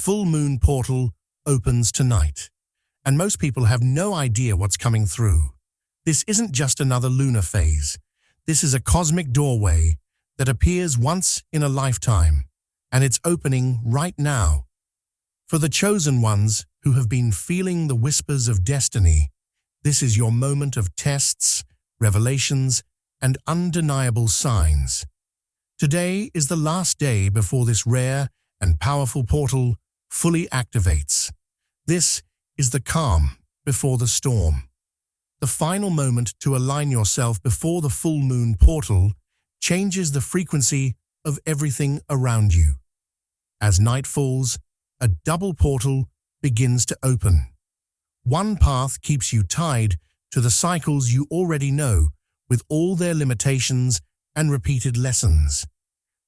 full moon portal opens tonight, and most people have no idea what's coming through. This isn't just another lunar phase. This is a cosmic doorway that appears once in a lifetime, and it's opening right now. For the chosen ones who have been feeling the whispers of destiny, this is your moment of tests, revelations, and undeniable signs. Today is the last day before this rare and powerful portal fully activates. This is the calm before the storm. The final moment to align yourself before the full moon portal changes the frequency of everything around you. As night falls, a double portal begins to open. One path keeps you tied to the cycles you already know, with all their limitations and repeated lessons.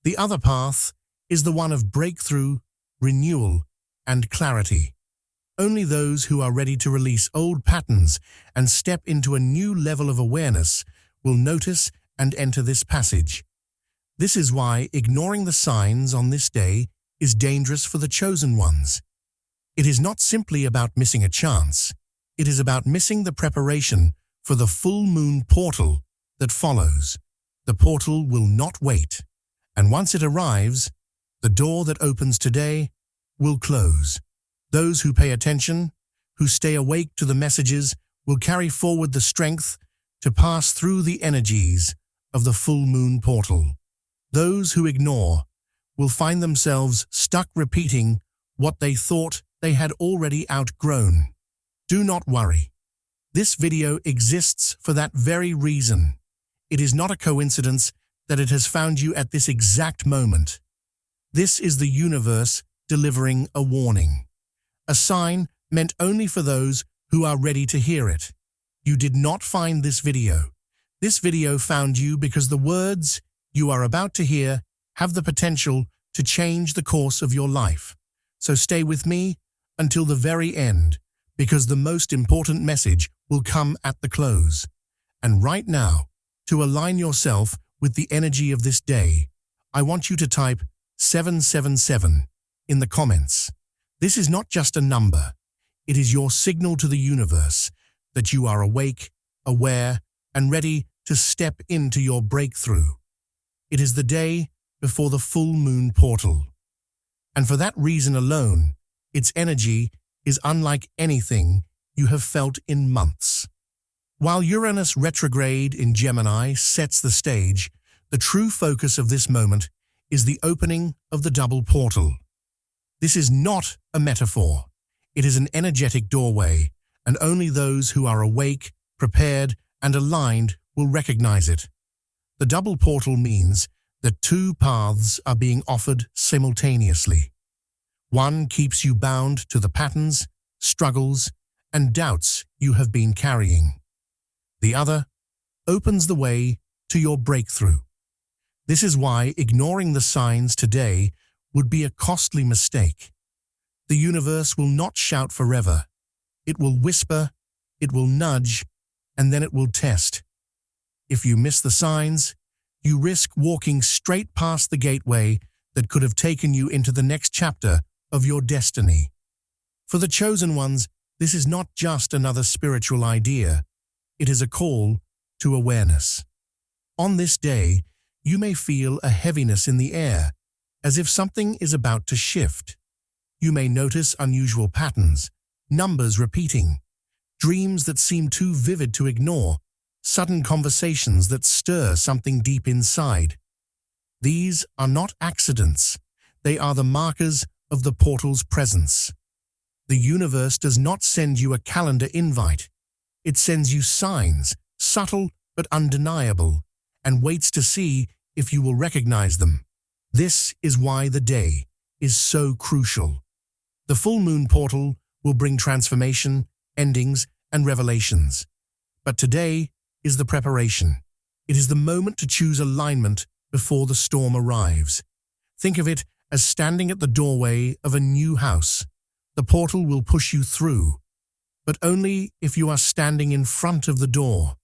The other path is the one of breakthrough, renewal, and clarity. Only those who are ready to release old patterns and step into a new level of awareness will notice and enter this passage. This is why ignoring the signs on this day is dangerous for the chosen ones. It is not simply about missing a chance. It is about missing the preparation for the full moon portal that follows. The portal will not wait, and once it arrives, the door that opens today will close. Those who pay attention, who stay awake to the messages, will carry forward the strength to pass through the energies of the full moon portal. Those who ignore will find themselves stuck repeating what they thought they had already outgrown. Do not worry. This video exists for that very reason. It is not a coincidence that it has found you at this exact moment. This is the universe delivering a warning, a sign meant only for those who are ready to hear it. You did not find this video. This video found you because the words you are about to hear have the potential to change the course of your life. So stay with me until the very end, because the most important message will come at the close. And right now, to align yourself with the energy of this day, I want you to type 777 in the comments. This is not just a number. It is your signal to the universe that you are awake, aware, and ready to step into your breakthrough. It is the day before the full moon portal. And for that reason alone, its energy is unlike anything you have felt in months. While Uranus retrograde in Gemini sets the stage, the true focus of this moment is the opening of the double portal. This is not a metaphor. It is an energetic doorway, and only those who are awake, prepared, and aligned will recognize it. The double portal means that two paths are being offered simultaneously. One keeps you bound to the patterns, struggles, and doubts you have been carrying. The other opens the way to your breakthrough. This is why ignoring the signs today would be a costly mistake. The universe will not shout forever. It will whisper, it will nudge, and then it will test. If you miss the signs, you risk walking straight past the gateway that could have taken you into the next chapter of your destiny. For the chosen ones, this is not just another spiritual idea. It is a call to awareness. On this day, you may feel a heaviness in the air, as if something is about to shift. You may notice unusual patterns, numbers repeating, dreams that seem too vivid to ignore, sudden conversations that stir something deep inside. These are not accidents. They are the markers of the portal's presence. The universe does not send you a calendar invite. It sends you signs, subtle but undeniable, and waits to see if you will recognize them. This is why the day is so crucial. The full moon portal will bring transformation, endings, and revelations. But today is the preparation. It is the moment to choose alignment before the storm arrives. Think of it as standing at the doorway of a new house. The portal will push you through, but only if you are standing in front of the door.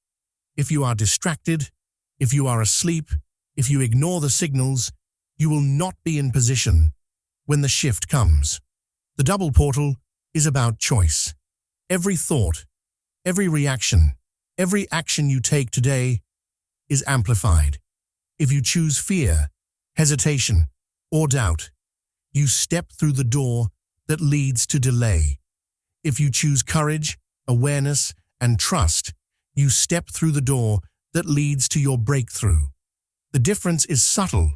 If you are distracted, if you are asleep, if you ignore the signals, you will not be in position when the shift comes. The double portal is about choice. Every thought, every reaction, every action you take today is amplified. If you choose fear, hesitation, or doubt, you step through the door that leads to delay. If you choose courage, awareness, and trust, you step through the door that leads to your breakthrough. The difference is subtle,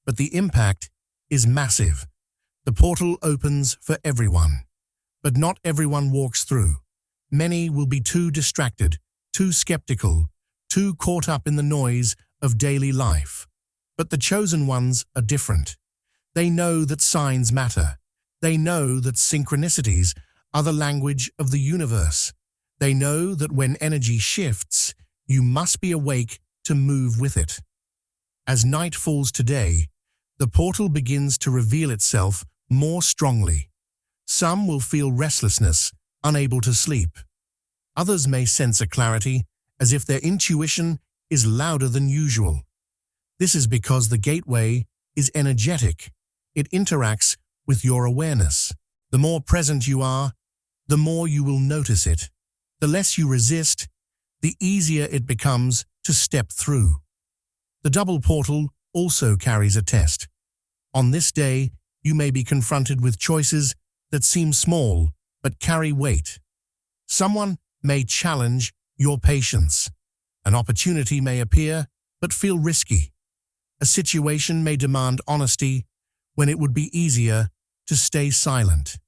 but the impact is massive. The portal opens for everyone, but not everyone walks through. Many will be too distracted, too skeptical, too caught up in the noise of daily life. But the chosen ones are different. They know that signs matter. They know that synchronicities are the language of the universe. They know that when energy shifts, you must be awake to move with it. As night falls today, the portal begins to reveal itself more strongly. Some will feel restlessness, unable to sleep. Others may sense a clarity, as if their intuition is louder than usual. This is because the gateway is energetic. It interacts with your awareness. The more present you are, the more you will notice it. The less you resist, the easier it becomes to step through. The double portal also carries a test. On this day, you may be confronted with choices that seem small but carry weight. Someone may challenge your patience. An opportunity may appear but feel risky. A situation may demand honesty when it would be easier to stay silent.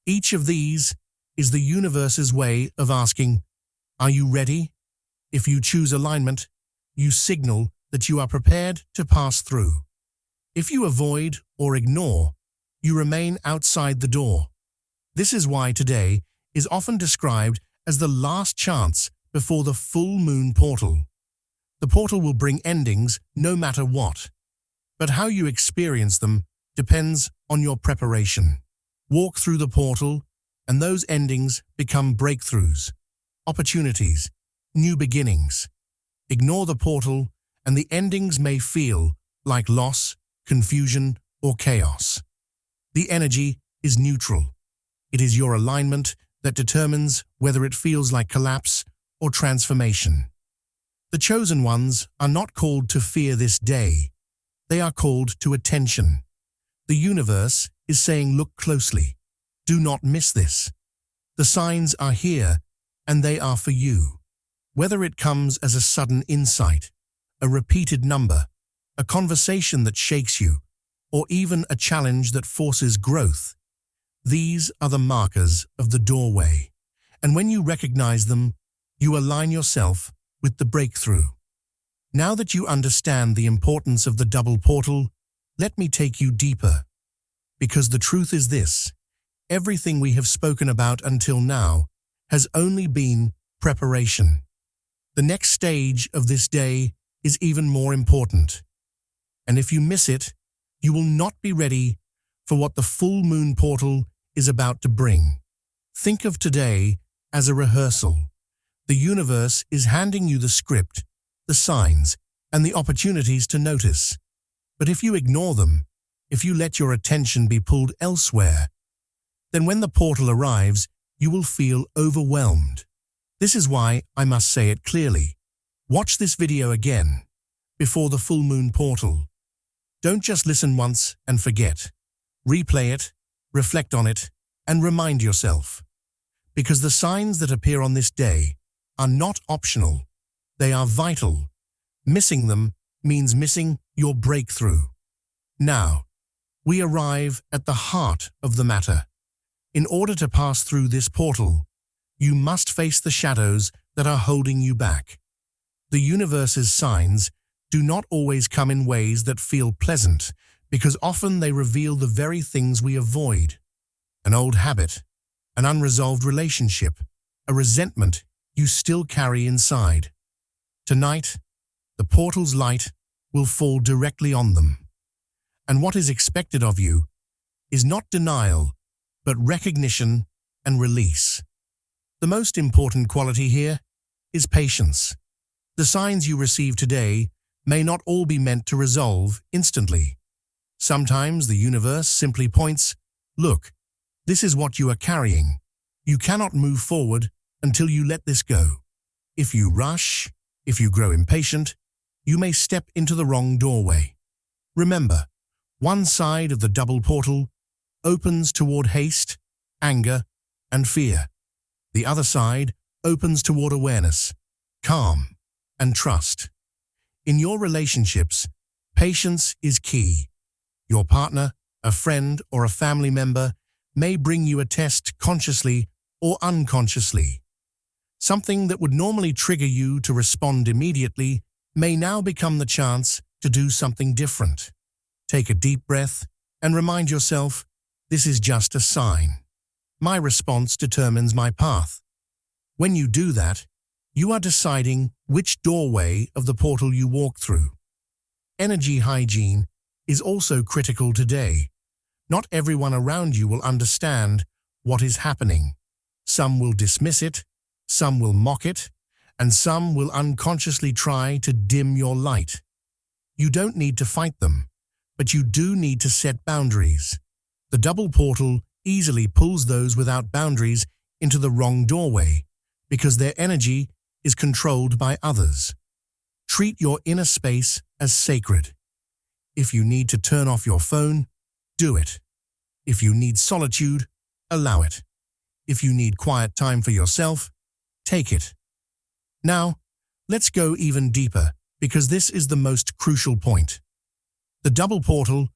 Each of these is the universe's way of asking, are you ready? If you choose alignment, you signal that you are prepared to pass through. If you avoid or ignore, you remain outside the door. This is why today is often described as the last chance before the full moon portal. The portal will bring endings no matter what, but how you experience them depends on your preparation. Walk through the portal, and those endings become breakthroughs, opportunities, new beginnings. Ignore the portal, and the endings may feel like loss, confusion, or chaos. The energy is neutral. It is your alignment that determines whether it feels like collapse or transformation. The chosen ones are not called to fear this day. They are called to attention. The universe is saying, look closely. Do not miss this. The signs are here, and they are for you. Whether it comes as a sudden insight, a repeated number, a conversation that shakes you, or even a challenge that forces growth, these are the markers of the doorway. And when you recognize them, you align yourself with the breakthrough. Now that you understand the importance of the double portal, let me take you deeper. Because the truth is this: everything we have spoken about until now has only been preparation. The next stage of this day is even more important. And if you miss it, you will not be ready for what the full moon portal is about to bring. Think of today as a rehearsal. The universe is handing you the script, the signs, and the opportunities to notice. But if you ignore them, if you let your attention be pulled elsewhere, then when the portal arrives, you will feel overwhelmed. This is why I must say it clearly. Watch this video again, before the full moon portal. Don't just listen once and forget. Replay it, reflect on it, and remind yourself. Because the signs that appear on this day are not optional. They are vital. Missing them means missing your breakthrough. Now, we arrive at the heart of the matter. In order to pass through this portal, you must face the shadows that are holding you back. The universe's signs do not always come in ways that feel pleasant, because often they reveal the very things we avoid. An old habit, an unresolved relationship, a resentment you still carry inside. Tonight, the portal's light will fall directly on them. And what is expected of you is not denial, but recognition and release. The most important quality here is patience. The signs you receive today may not all be meant to resolve instantly. Sometimes the universe simply points, look, This is what you are carrying. You cannot move forward until you let this go. If you rush, if you grow impatient, you may step into the wrong doorway. Remember, one side of the double portal opens toward haste, anger, and fear. The other side opens toward awareness, calm, and trust. In your relationships, patience is key. Your partner, a friend, or a family member may bring you a test consciously or unconsciously. Something that would normally trigger you to respond immediately may now become the chance to do something different. Take a deep breath and remind yourself, this is just a sign. My response determines my path. When you do that, you are deciding which doorway of the portal you walk through. Energy hygiene is also critical today. Not everyone around you will understand what is happening. Some will dismiss it, some will mock it, and some will unconsciously try to dim your light. You don't need to fight them, but you do need to set boundaries. The double portal easily pulls those without boundaries into the wrong doorway because their energy is controlled by others. Treat your inner space as sacred. If you need to turn off your phone, do it. If you need solitude, allow it. If you need quiet time for yourself, take it. Now, let's go even deeper because this is the most crucial point. The double portal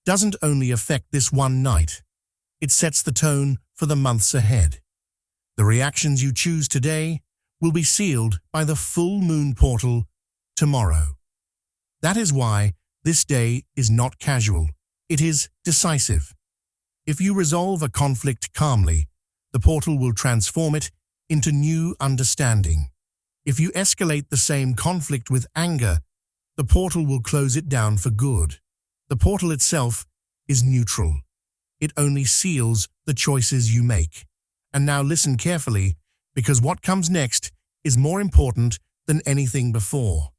doesn't only affect this one night, it sets the tone for the months ahead. The reactions you choose today will be sealed by the full moon portal tomorrow. That is why this day is not casual, it is decisive. If you resolve a conflict calmly, the portal will transform it into new understanding. If you escalate the same conflict with anger, the portal will close it down for good. The portal itself is neutral. It only seals the choices you make. And now listen carefully, because what comes next is more important than anything before.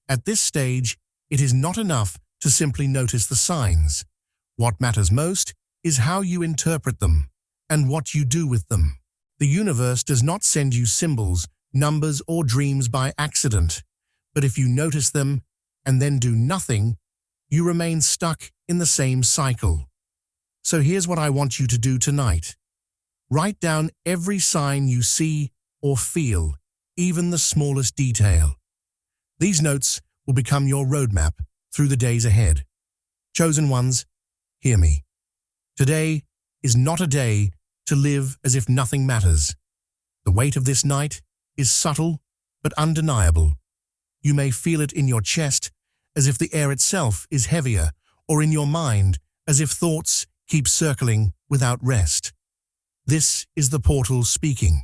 At this stage, it is not enough to simply notice the signs. What matters most is how you interpret them and what you do with them. The universe does not send you symbols, numbers, or dreams by accident, but if you notice them and then do nothing, you remain stuck in the same cycle. So here's what I want you to do tonight. Write down every sign you see or feel, even the smallest detail. These notes will become your roadmap through the days ahead. Chosen ones, hear me. Today is not a day to live as if nothing matters. The weight of this night is subtle but undeniable. You may feel it in your chest as if the air itself is heavier, or in your mind as if thoughts keep circling without rest. This is the portal speaking,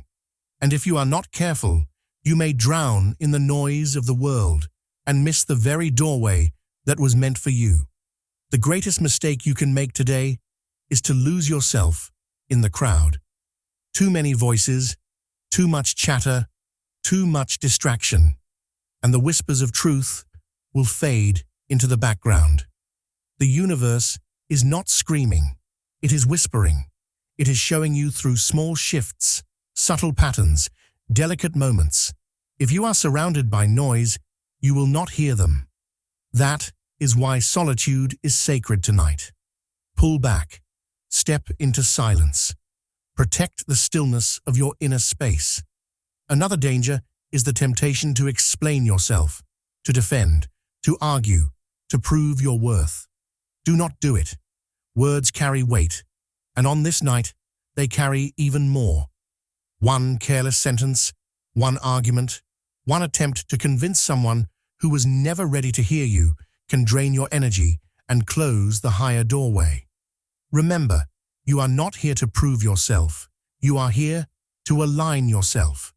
and if you are not careful, you may drown in the noise of the world and miss the very doorway that was meant for you. The greatest mistake you can make today is to lose yourself in the crowd. Too many voices, too much chatter, too much distraction, and the whispers of truth will fade into the background. The universe is not screaming, it is whispering. It is showing you through small shifts, subtle patterns, delicate moments. If you are surrounded by noise, you will not hear them. That is why solitude is sacred tonight. Pull back, step into silence. Protect the stillness of your inner space. Another danger is the temptation to explain yourself, to defend, to argue, to prove your worth. Do not do it. Words carry weight, and on this night, they carry even more. One careless sentence, one argument, one attempt to convince someone who was never ready to hear you can drain your energy and close the higher doorway. Remember, you are not here to prove yourself. You are here to align yourself.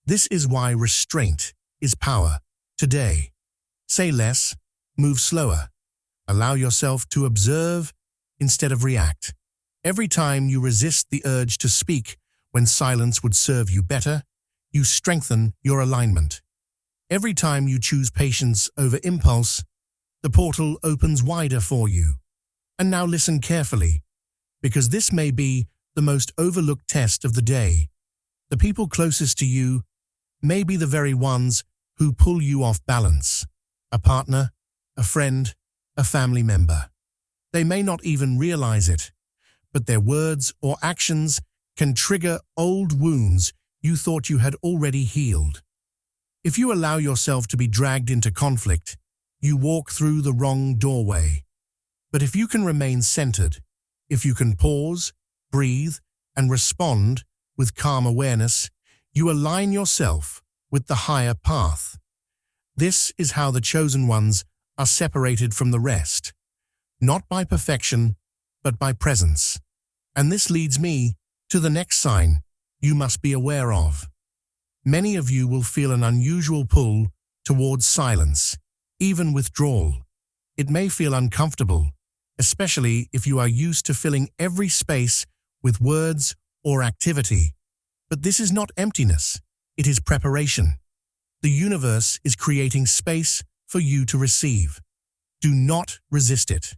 This is why restraint is power. Today, say less, move slower. Allow yourself to observe instead of react. Every time you resist the urge to speak when silence would serve you better, you strengthen your alignment. Every time you choose patience over impulse, the portal opens wider for you. And now listen carefully, because this may be the most overlooked test of the day. The people closest to you may be the very ones who pull you off balance. A partner, a friend, a family member. They may not even realize it, but their words or actions can trigger old wounds you thought you had already healed. If you allow yourself to be dragged into conflict, you walk through the wrong doorway. But if you can remain centered, if you can pause, breathe, and respond with calm awareness, you align yourself with the higher path. This is how the chosen ones are separated from the rest, not by perfection, but by presence. And this leads me to the next sign you must be aware of. Many of you will feel an unusual pull towards silence, even withdrawal. It may feel uncomfortable, especially if you are used to filling every space with words or activity. But this is not emptiness, it is preparation. The universe is creating space for you to receive. Do not resist it.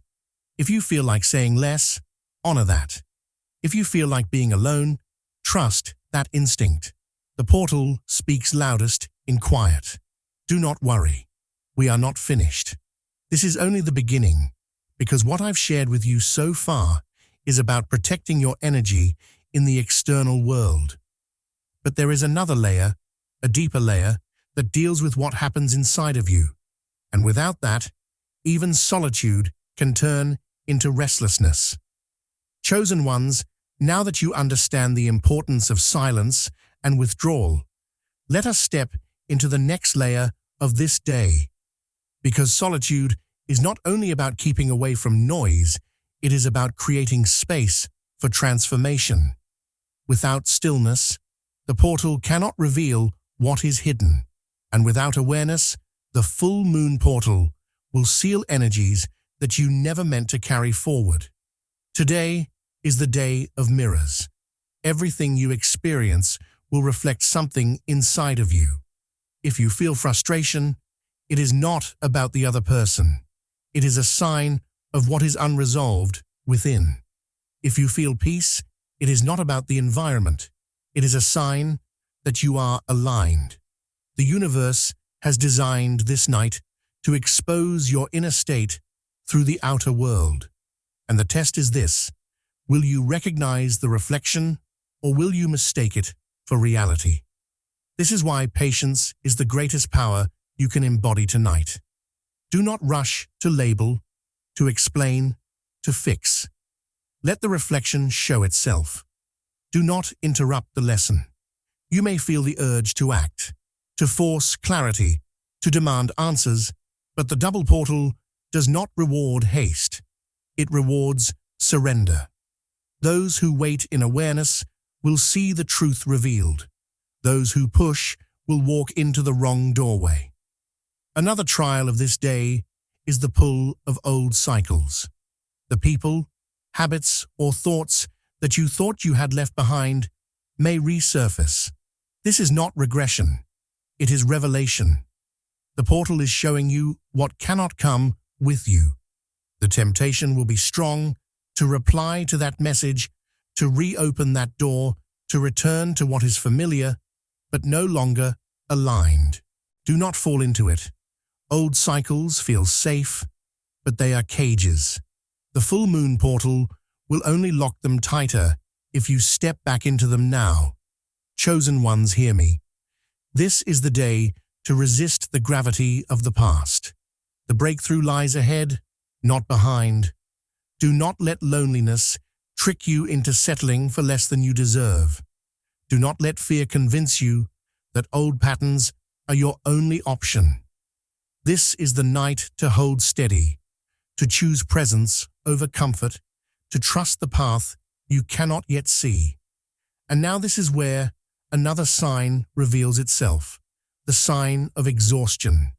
If you feel like saying less, honor that. If you feel like being alone, trust that instinct. The portal speaks loudest in quiet. Do not worry. We are not finished. This is only the beginning, because what I've shared with you so far is about protecting your energy in the external world. But there is another layer, a deeper layer, that deals with what happens inside of you. And without that, even solitude can turn into restlessness. Chosen ones, now that you understand the importance of silence and withdrawal, let us step into the next layer of this day. Because solitude is not only about keeping away from noise, it is about creating space for transformation. Without stillness, the portal cannot reveal what is hidden. And without awareness, the full moon portal will seal energies that you never meant to carry forward. Today is the day of mirrors. Everything you experience will reflect something inside of you. If you feel frustration, it is not about the other person. It is a sign of what is unresolved within. If you feel peace, it is not about the environment. It is a sign that you are aligned. The universe has designed this night to expose your inner state through the outer world. And the test is this: will you recognize the reflection, or will you mistake it for reality? This is why patience is the greatest power you can embody tonight. Do not rush to label, to explain, to fix. Let the reflection show itself. Do not interrupt the lesson. You may feel the urge to act, to force clarity, to demand answers, but the double portal does not reward haste. It rewards surrender. Those who wait in awareness will see the truth revealed. Those who push will walk into the wrong doorway. Another trial of this day is the pull of old cycles. The people, habits, or thoughts that you thought you had left behind may resurface. This is not regression. It is revelation. The portal is showing you what cannot come with you. The temptation will be strong to reply to that message, to reopen that door, to return to what is familiar, but no longer aligned. Do not fall into it. Old cycles feel safe, but they are cages. The full moon portal will only lock them tighter if you step back into them now. Chosen ones, hear me. This is the day to resist the gravity of the past. The breakthrough lies ahead, not behind. Do not let loneliness trick you into settling for less than you deserve. Do not let fear convince you that old patterns are your only option. This is the night to hold steady, to choose presence over comfort, to trust the path you cannot yet see. And now this is where another sign reveals itself, the sign of exhaustion.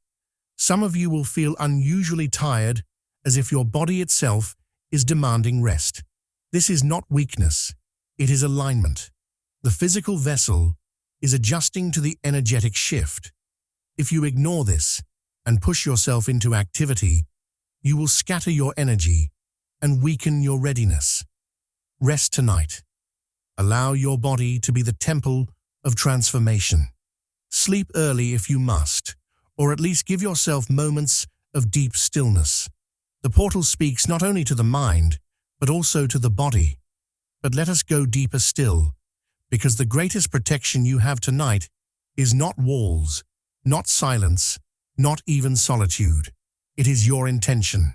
Some of you will feel unusually tired, as if your body itself is demanding rest. This is not weakness, it is alignment. The physical vessel is adjusting to the energetic shift. If you ignore this and push yourself into activity, you will scatter your energy and weaken your readiness. Rest tonight. Allow your body to be the temple of transformation. Sleep early if you must, or at least give yourself moments of deep stillness. The portal speaks not only to the mind, but also to the body. But let us go deeper still, because the greatest protection you have tonight is not walls, not silence, not even solitude. It is your intention.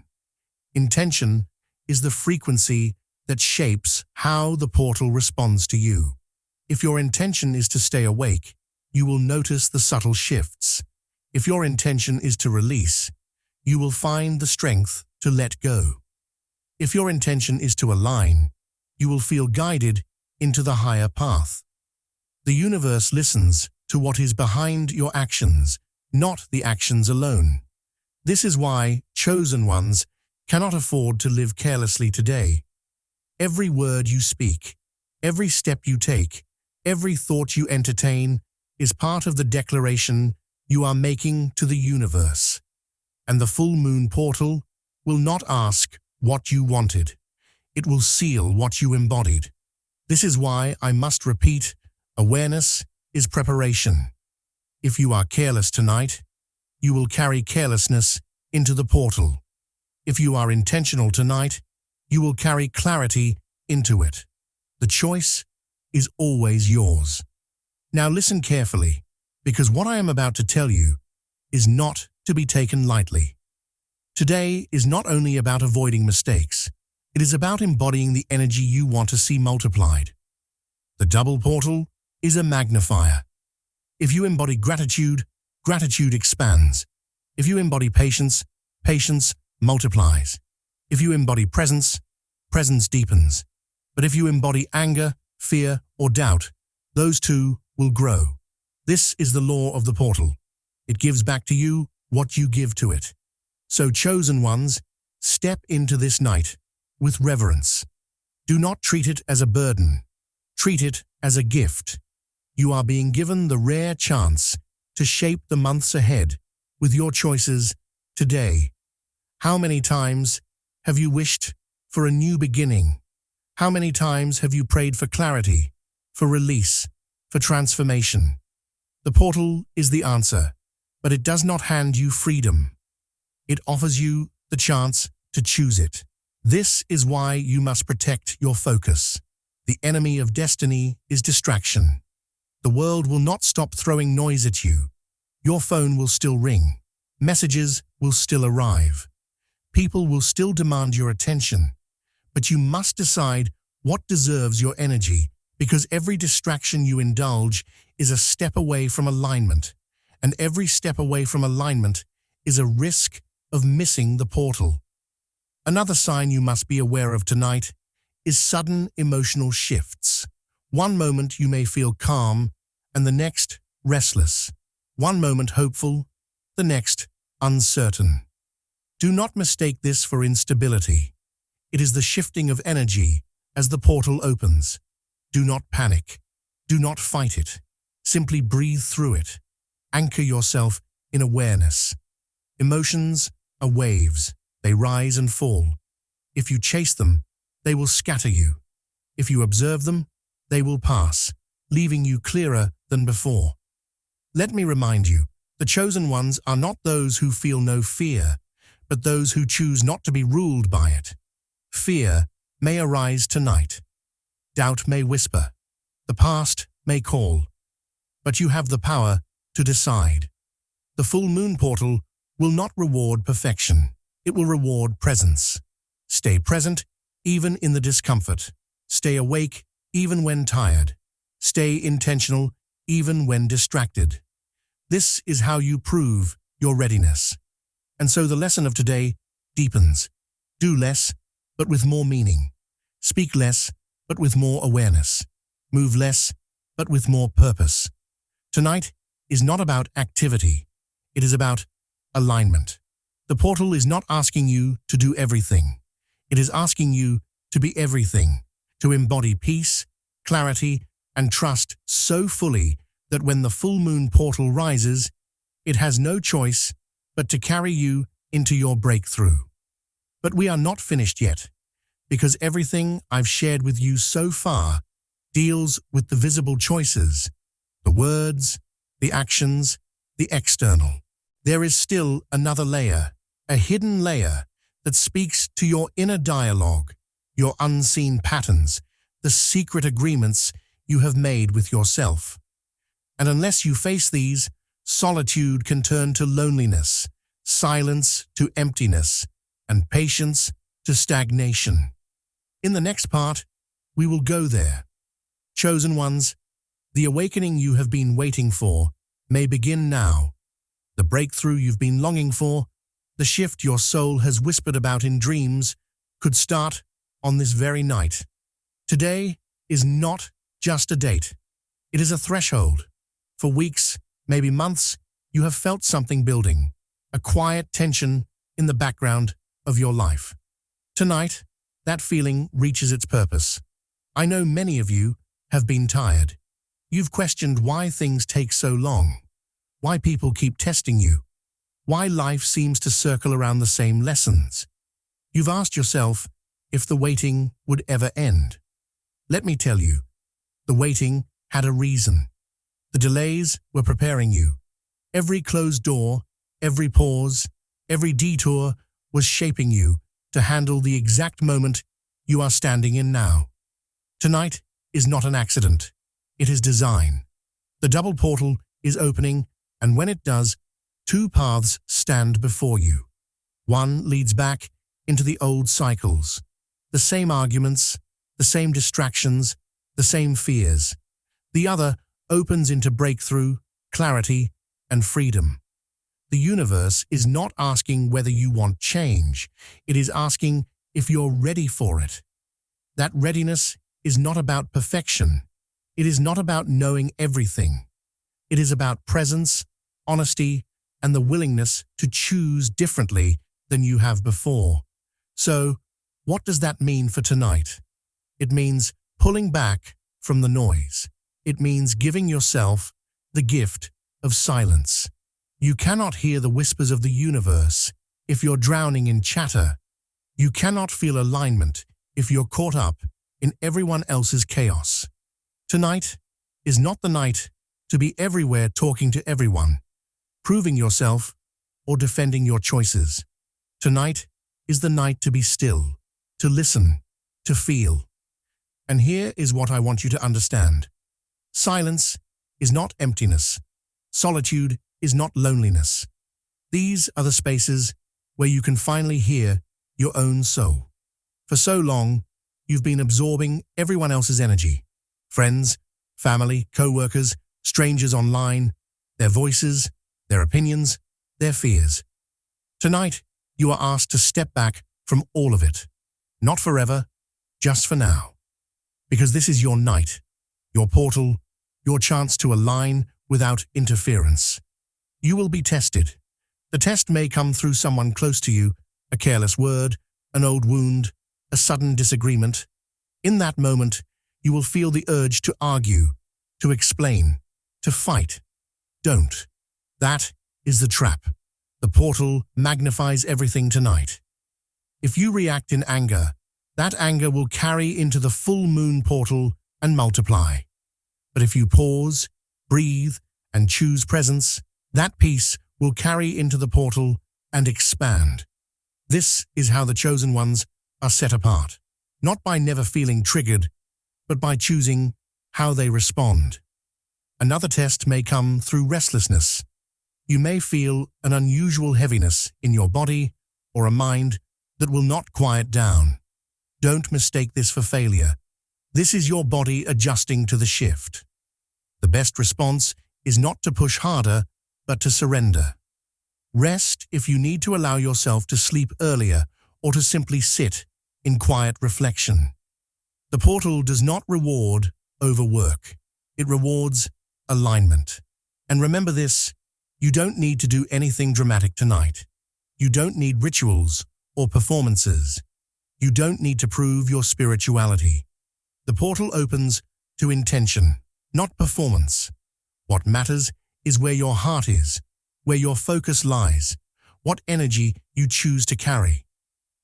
Intention is the frequency that shapes how the portal responds to you. If your intention is to stay awake, you will notice the subtle shifts. If your intention is to release, you will find the strength to let go. If your intention is to align, you will feel guided into the higher path. The universe listens to what is behind your actions, not the actions alone. This is why chosen ones cannot afford to live carelessly today. Every word you speak, every step you take, every thought you entertain is part of the declaration you are making to the universe. And the full moon portal will not ask what you wanted. It will seal what you embodied. This is why I must repeat, awareness is preparation. If you are careless tonight, you will carry carelessness into the portal. If you are intentional tonight, you will carry clarity into it. The choice is always yours. Now listen carefully, because what I am about to tell you is not to be taken lightly. Today is not only about avoiding mistakes, it is about embodying the energy you want to see multiplied. The double portal is a magnifier. If you embody gratitude, gratitude expands. If you embody patience, patience multiplies. If you embody presence, presence deepens. But if you embody anger, fear, or doubt, those two will grow. This is the law of the portal. It gives back to you what you give to it. So chosen ones, step into this night with reverence. Do not treat it as a burden. Treat it as a gift. You are being given the rare chance to shape the months ahead with your choices today. How many times have you wished for a new beginning? How many times have you prayed for clarity, for release, for transformation? The portal is the answer, but it does not hand you freedom. It offers you the chance to choose it. This is why you must protect your focus. The enemy of destiny is distraction. The world will not stop throwing noise at you. Your phone will still ring. Messages will still arrive. People will still demand your attention. But you must decide what deserves your energy, because every distraction you indulge is a step away from alignment, and every step away from alignment is a risk of missing the portal. Another sign you must be aware of tonight is sudden emotional shifts. One moment you may feel calm, and the next restless. One moment hopeful, the next uncertain. Do not mistake this for instability. It is the shifting of energy as the portal opens. Do not panic. Do not fight it. Simply breathe through it. Anchor yourself in awareness. Emotions are waves. They rise and fall. If you chase them, they will scatter you. If you observe them, they will pass, leaving you clearer than before. Let me remind you, the chosen ones are not those who feel no fear, but those who choose not to be ruled by it. Fear may arise tonight. Doubt may whisper. The past may call. But you have the power to decide. The full moon portal will not reward perfection. It will reward presence. Stay present, even in the discomfort. Stay awake, even when tired. Stay intentional, even when distracted. This is how you prove your readiness. And so the lesson of today deepens. Do less, but with more meaning. Speak less, but with more awareness. Move less, but with more purpose. Tonight is not about activity. It is about alignment. The portal is not asking you to do everything. It is asking you to be everything, to embody peace, clarity, and trust so fully that when the full moon portal rises, it has no choice but to carry you into your breakthrough. But we are not finished yet, because everything I've shared with you so far deals with the visible choices, the words, the actions, the external. There is still another layer, a hidden layer that speaks to your inner dialogue, your unseen patterns, the secret agreements you have made with yourself. And unless you face these, solitude can turn to loneliness, silence to emptiness, and patience to stagnation. In the next part, we will go there. Chosen ones, the awakening you have been waiting for may begin now. The breakthrough you've been longing for, the shift your soul has whispered about in dreams, could start on this very night. Today is not just a date. It is a threshold. For weeks, maybe months, you have felt something building, a quiet tension in the background of your life. Tonight, that feeling reaches its purpose. I know many of you have been tired. You've questioned why things take so long, why people keep testing you, why life seems to circle around the same lessons. You've asked yourself if the waiting would ever end. Let me tell you, the waiting had a reason. The delays were preparing you. Every closed door, every pause, every detour was shaping you to handle the exact moment you are standing in now. Tonight is not an accident. It is design. The double portal is opening, and when it does, two paths stand before you. One leads back into the old cycles, the same arguments, the same distractions, the same fears. The other opens into breakthrough, clarity, and freedom. The universe is not asking whether you want change. It is asking if you're ready for it. That readiness is not about perfection. It is not about knowing everything. It is about presence, honesty, and the willingness to choose differently than you have before. So, what does that mean for tonight? It means pulling back from the noise. It means giving yourself the gift of silence. You cannot hear the whispers of the universe if you're drowning in chatter. You cannot feel alignment if you're caught up in everyone else's chaos. Tonight is not the night to be everywhere talking to everyone, proving yourself, or defending your choices. Tonight is the night to be still, to listen, to feel. And here is what I want you to understand. Silence is not emptiness. Solitude is not loneliness. These are the spaces where you can finally hear your own soul. For so long, you've been absorbing everyone else's energy. Friends, family, co-workers, strangers online, their voices, their opinions, their fears. Tonight, you are asked to step back from all of it. Not forever, just for now. Because this is your night, your portal, your chance to align without interference. You will be tested. The test may come through someone close to you, a careless word, an old wound, a sudden disagreement. In that moment, you will feel the urge to argue, to explain, to fight. Don't. That is the trap. The portal magnifies everything tonight. If you react in anger, that anger will carry into the full moon portal and multiply. But if you pause, breathe, and choose presence, that peace will carry into the portal and expand. This is how the chosen ones are set apart, not by never feeling triggered, but by choosing how they respond. Another test may come through restlessness. You may feel an unusual heaviness in your body or a mind that will not quiet down. Don't mistake this for failure. This is your body adjusting to the shift. The best response is not to push harder, but to surrender. Rest if you need to allow yourself to sleep earlier or to simply sit in quiet reflection. The portal does not reward overwork. It rewards alignment. And remember this, you don't need to do anything dramatic tonight. You don't need rituals or performances. You don't need to prove your spirituality. The portal opens to intention, not performance. What matters is where your heart is, where your focus lies, what energy you choose to carry.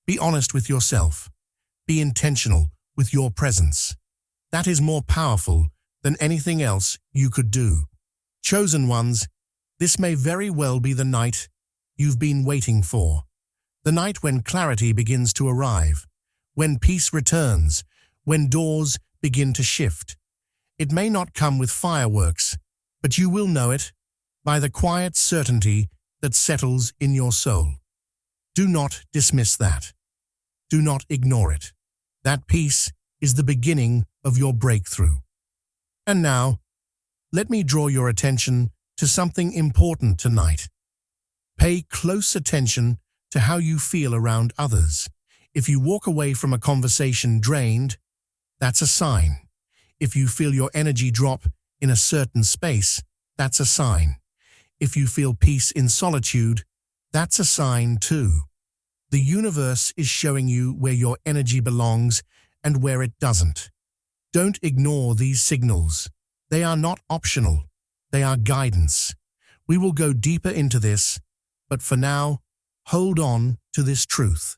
Be honest with yourself. Be intentional with your presence. That is more powerful than anything else you could do. Chosen ones, this may very well be the night you've been waiting for. The night when clarity begins to arrive, when peace returns, when doors begin to shift. It may not come with fireworks, but you will know it by the quiet certainty that settles in your soul. Do not dismiss that. Do not ignore it. That peace is the beginning of your breakthrough. And now, let me draw your attention to something important tonight. Pay close attention to how you feel around others. If you walk away from a conversation drained, that's a sign. If you feel your energy drop in a certain space, that's a sign. If you feel peace in solitude, that's a sign too. The universe is showing you where your energy belongs and where it doesn't. Don't ignore these signals. They are not optional. They are guidance. We will go deeper into this, but for now, hold on to this truth.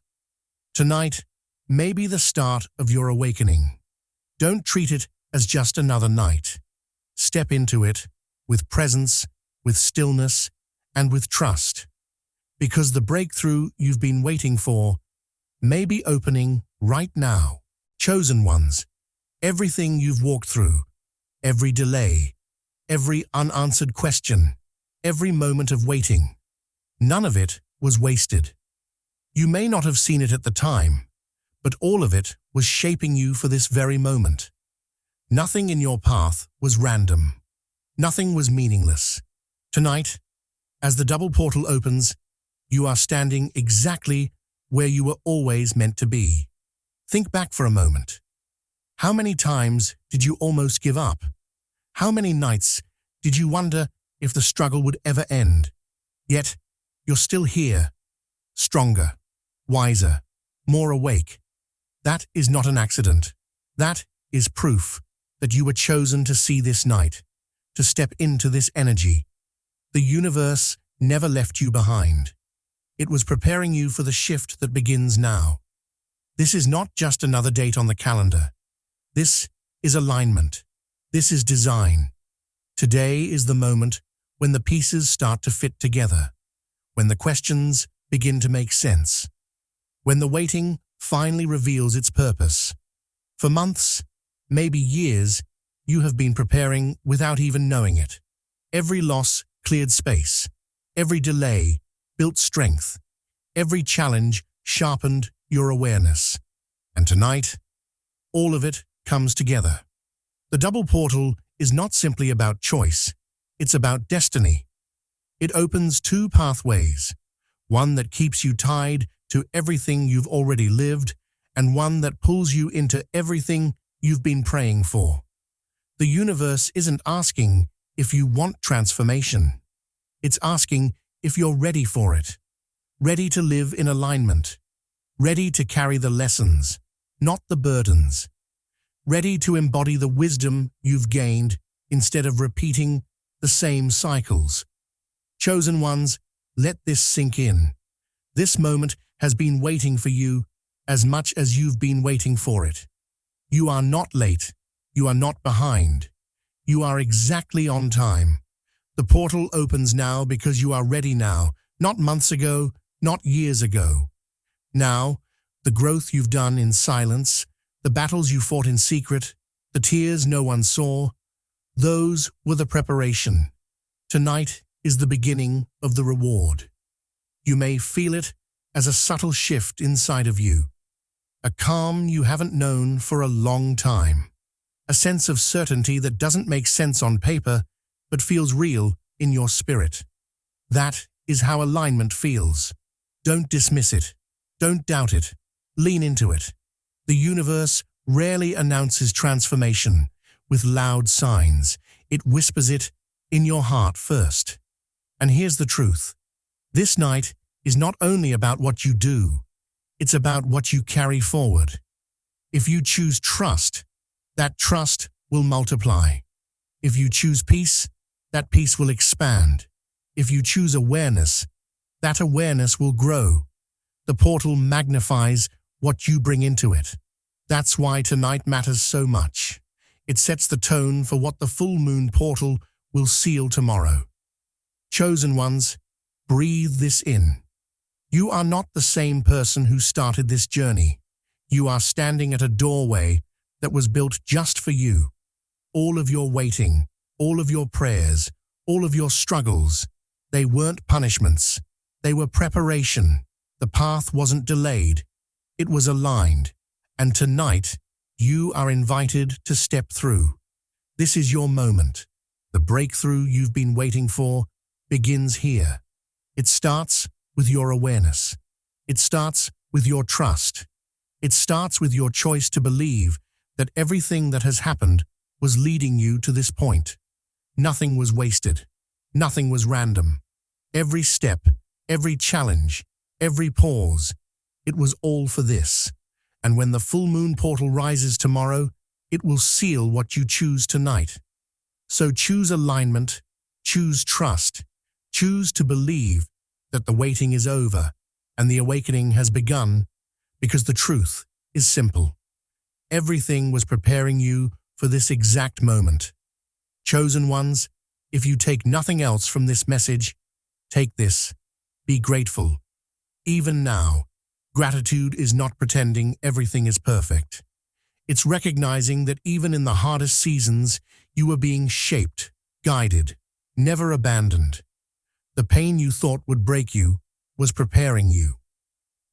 Tonight may be the start of your awakening. Don't treat it as just another night. Step into it with presence, with stillness, and with trust. Because the breakthrough you've been waiting for may be opening right now. Chosen ones, everything you've walked through, every delay, every unanswered question, every moment of waiting, none of it was wasted. You may not have seen it at the time, but all of it was shaping you for this very moment. Nothing in your path was random. Nothing was meaningless. Tonight, as the double portal opens, you are standing exactly where you were always meant to be. Think back for a moment. How many times did you almost give up? How many nights did you wonder if the struggle would ever end? Yet, you're still here, stronger, wiser, more awake. That is not an accident. That is proof that you were chosen to see this night, to step into this energy. The universe never left you behind. It was preparing you for the shift that begins now. This is not just another date on the calendar. This is alignment. This is design. Today is the moment when the pieces start to fit together, when the questions begin to make sense, when the waiting finally reveals its purpose. For months, maybe years, you have been preparing without even knowing it. Every loss cleared space. Every delay built strength. Every challenge sharpened your awareness. And tonight, all of it comes together. The double portal is not simply about choice, it's about destiny. It opens two pathways, one that keeps you tied to everything you've already lived, and one that pulls you into everything you've been praying for. The universe isn't asking if you want transformation. It's asking if you're ready for it, ready to live in alignment, ready to carry the lessons, not the burdens, ready to embody the wisdom you've gained instead of repeating the same cycles. Chosen ones, let this sink in. This moment has been waiting for you as much as you've been waiting for it. You are not late. You are not behind. You are exactly on time. The portal opens now because you are ready now, not months ago, not years ago. Now, the growth you've done in silence, the battles you fought in secret, the tears no one saw, those were the preparation. Tonight is the beginning of the reward. You may feel it as a subtle shift inside of you, a calm you haven't known for a long time, a sense of certainty that doesn't make sense on paper but feels real in your spirit. That is how alignment feels. Don't dismiss it. Don't doubt it. Lean into it. The universe rarely announces transformation with loud signs. It whispers it in your heart first. And here's the truth. This night is not only about what you do, it's about what you carry forward. If you choose trust, that trust will multiply. If you choose peace, that peace will expand. If you choose awareness, that awareness will grow. The portal magnifies what you bring into it. That's why tonight matters so much. It sets the tone for what the full moon portal will seal tomorrow. Chosen ones, breathe this in. You are not the same person who started this journey. You are standing at a doorway that was built just for you. All of your waiting, all of your prayers, all of your struggles, they weren't punishments. They were preparation. The path wasn't delayed. It was aligned. And tonight, you are invited to step through. This is your moment. The breakthrough you've been waiting for begins here. It starts with your awareness. It starts with your trust. It starts with your choice to believe that everything that has happened was leading you to this point. Nothing was wasted. Nothing was random. Every step, every challenge, every pause, it was all for this. And when the full moon portal rises tomorrow, it will seal what you choose tonight. So choose alignment, choose trust, choose to believe that the waiting is over and the awakening has begun, because the truth is simple. Everything was preparing you for this exact moment. Chosen ones, if you take nothing else from this message, take this. Be grateful. Even now, gratitude is not pretending everything is perfect. It's recognizing that even in the hardest seasons, you are being shaped, guided, never abandoned. The pain you thought would break you was preparing you.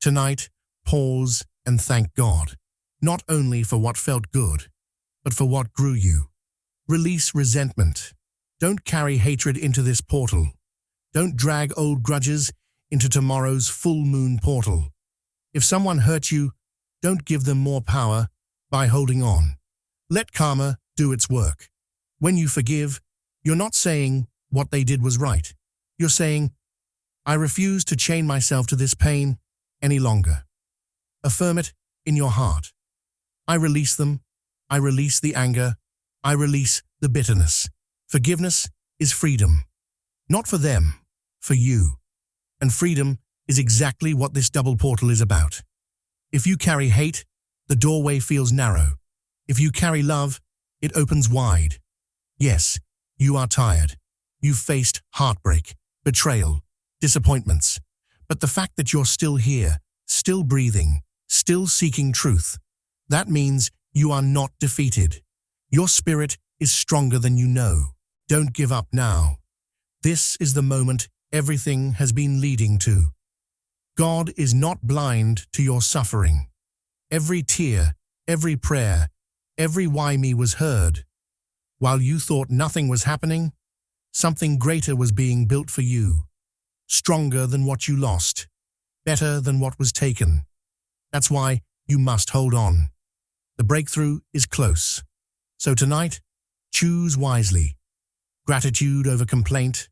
Tonight, pause and thank God, not only for what felt good, but for what grew you. Release resentment. Don't carry hatred into this portal. Don't drag old grudges into tomorrow's full moon portal. If someone hurt you, don't give them more power by holding on. Let karma do its work. When you forgive, you're not saying what they did was right. You're saying, I refuse to chain myself to this pain any longer. Affirm it in your heart. I release them. I release the anger. I release the bitterness. Forgiveness is freedom. Not for them, for you. And freedom is exactly what this double portal is about. If you carry hate, the doorway feels narrow. If you carry love, it opens wide. Yes, you are tired. You've faced heartbreak, betrayal, disappointments. But the fact that you're still here, still breathing, still seeking truth, that means you are not defeated. Your spirit is stronger than you know. Don't give up now. This is the moment everything has been leading to. God is not blind to your suffering. Every tear, every prayer, every why me was heard. While you thought nothing was happening, something greater was being built for you. Stronger than what you lost. Better than what was taken. That's why you must hold on. The breakthrough is close. So tonight, choose wisely. Gratitude over complaint.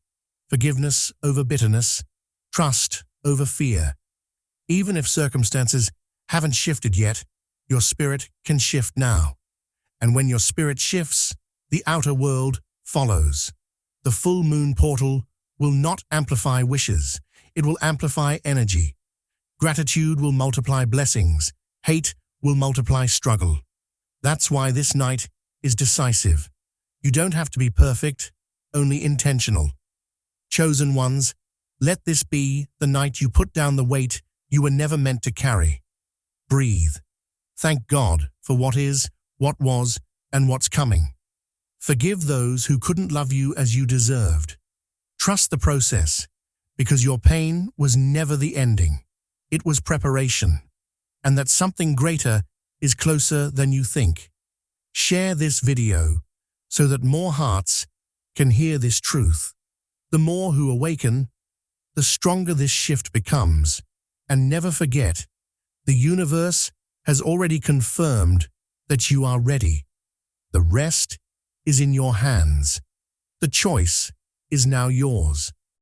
Forgiveness over bitterness. Trust over fear. Even if circumstances haven't shifted yet, your spirit can shift now. And when your spirit shifts, the outer world follows. The full moon portal will not amplify wishes. It will amplify energy. Gratitude will multiply blessings. Hate will multiply struggle. That's why this night is decisive. You don't have to be perfect, only intentional. Chosen ones, let this be the night you put down the weight you were never meant to carry. Breathe. Thank God for what is, what was, and what's coming. Forgive those who couldn't love you as you deserved. Trust the process, because your pain was never the ending. It was preparation, and that something greater is closer than you think. Share this video so that more hearts can hear this truth. The more who awaken, the stronger this shift becomes. And never forget, the universe has already confirmed that you are ready. The rest is in your hands. The choice is now yours.